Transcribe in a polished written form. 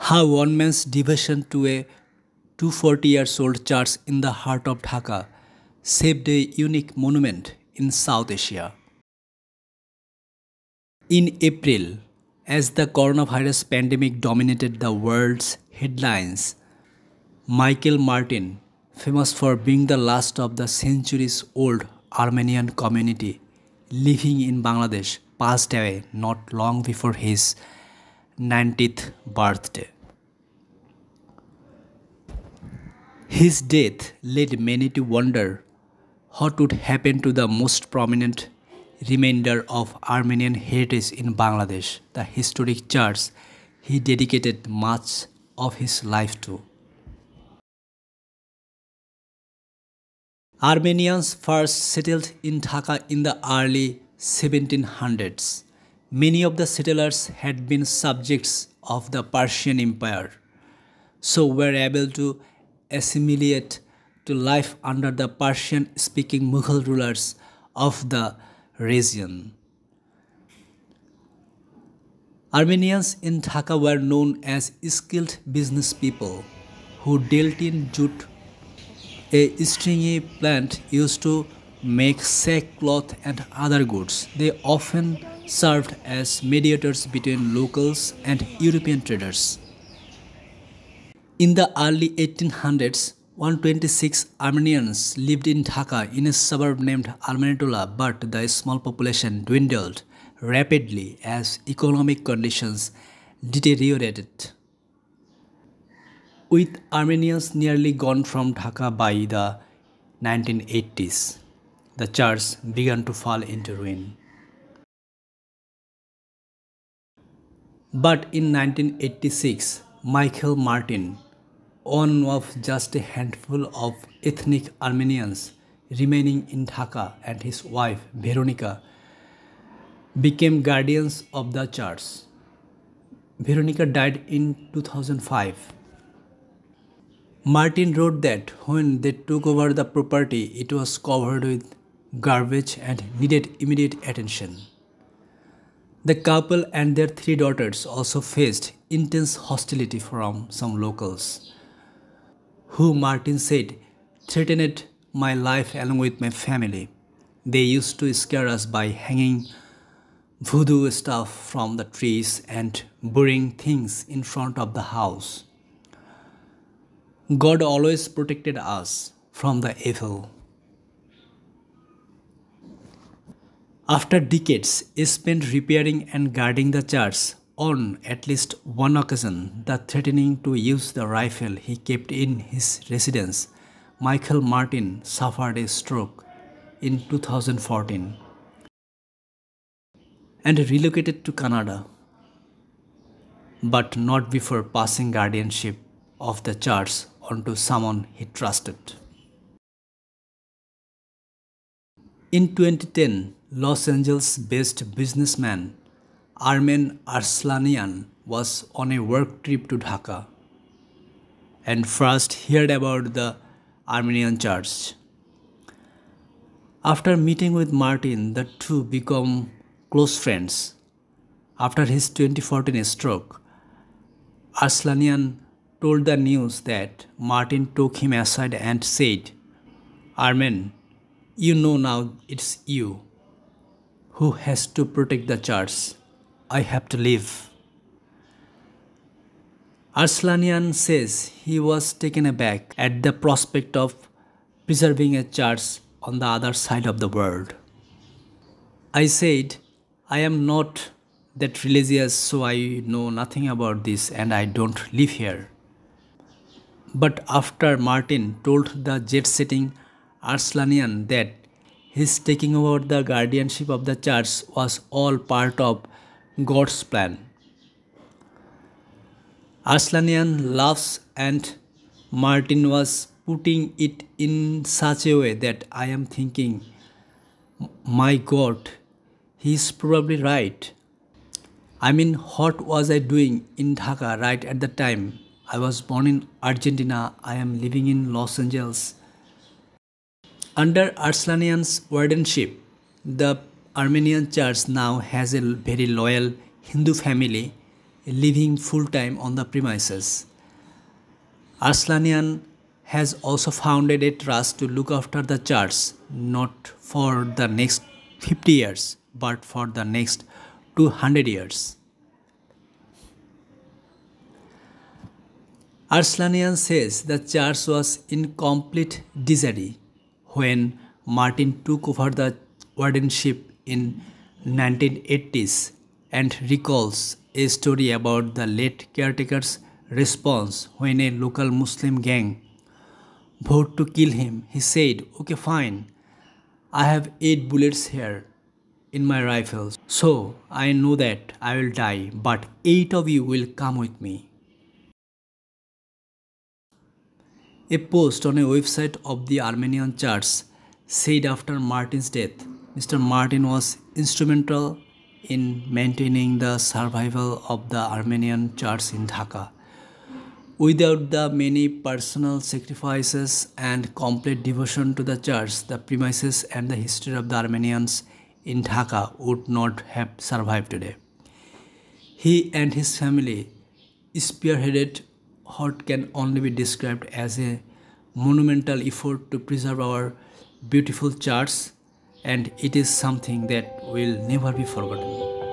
How one man's devotion to a 240 years old church in the heart of Dhaka saved a unique monument in South Asia. In April, as the coronavirus pandemic dominated the world's headlines, Michael Martin, famous for being the last of the centuries old Armenian community living in Bangladesh, passed away not long before his 90th birthday. His death led many to wonder what would happen to the most prominent remainder of Armenian heritage in Bangladesh, the historic church he dedicated much of his life to. Armenians first settled in Dhaka in the early 1700s. Many of the settlers had been subjects of the Persian Empire, so were able to assimilate to life under the Persian-speaking Mughal rulers of the region. Armenians in Dhaka were known as skilled business people who dealt in jute, a stringy plant used to make sackcloth and other goods. They often served as mediators between locals and European traders. In the early 1800s, 126 Armenians lived in Dhaka in a suburb named Almanitola, but the small population dwindled rapidly as economic conditions deteriorated. With Armenians nearly gone from Dhaka by the 1980s, the church began to fall into ruin. But in 1986, Michael Martin, one of just a handful of ethnic Armenians remaining in Dhaka, and his wife Veronica became guardians of the church. Veronica died in 2005. Martin wrote that when they took over the property, it was covered with garbage and needed immediate attention. The couple and their 3 daughters also faced intense hostility from some locals, who Martin said threatened my life along with my family. They used to scare us by hanging voodoo stuff from the trees and burying things in front of the house. God always protected us from the evil. After decades spent repairing and guarding the church, on at least one occasion, the threatening to use the rifle he kept in his residence, Michael Martin suffered a stroke in 2014 and relocated to Canada, but not before passing guardianship of the church onto someone he trusted. In 2010, Los Angeles-based businessman Armen Arslanian was on a work trip to Dhaka and first heard about the Armenian church. After meeting with Martin, the two became close friends. After his 2014 stroke, Arslanian told the news that Martin took him aside and said, "Armen, you know now it's you who has to protect the church. I have to leave." Arslanian says he was taken aback at the prospect of preserving a church on the other side of the world. I said, "I am not that religious, so I know nothing about this and I don't live here." But after Martin told the jet-setting Arslanian that his taking over the guardianship of the church was all part of God's plan, Arslanian laughs, and Martin was putting it in such a way that I am thinking, my God, he's probably right. I mean, what was I doing in Dhaka right at the time? I was born in Argentina. I am living in Los Angeles. Under Arslanian's wardenship, the Armenian church now has a very loyal Hindu family living full-time on the premises. Arslanian has also founded a trust to look after the church, not for the next 50 years, but for the next 200 years. Arslanian says the church was in complete disarray when Martin took over the wardenship in 1980s and recalls a story about the late caretaker's response when a local Muslim gang vowed to kill him. He said, "Okay, fine, I have 8 bullets here in my rifles, so I know that I will die, but 8 of you will come with me." A post on a website of the Armenian church said after Martin's death, Mr. Martin was instrumental in maintaining the survival of the Armenian church in Dhaka. Without the many personal sacrifices and complete devotion to the church, the premises and the history of the Armenians in Dhaka would not have survived today. He and his family spearheaded what can only be described as a monumental effort to preserve our beautiful church, and it is something that will never be forgotten.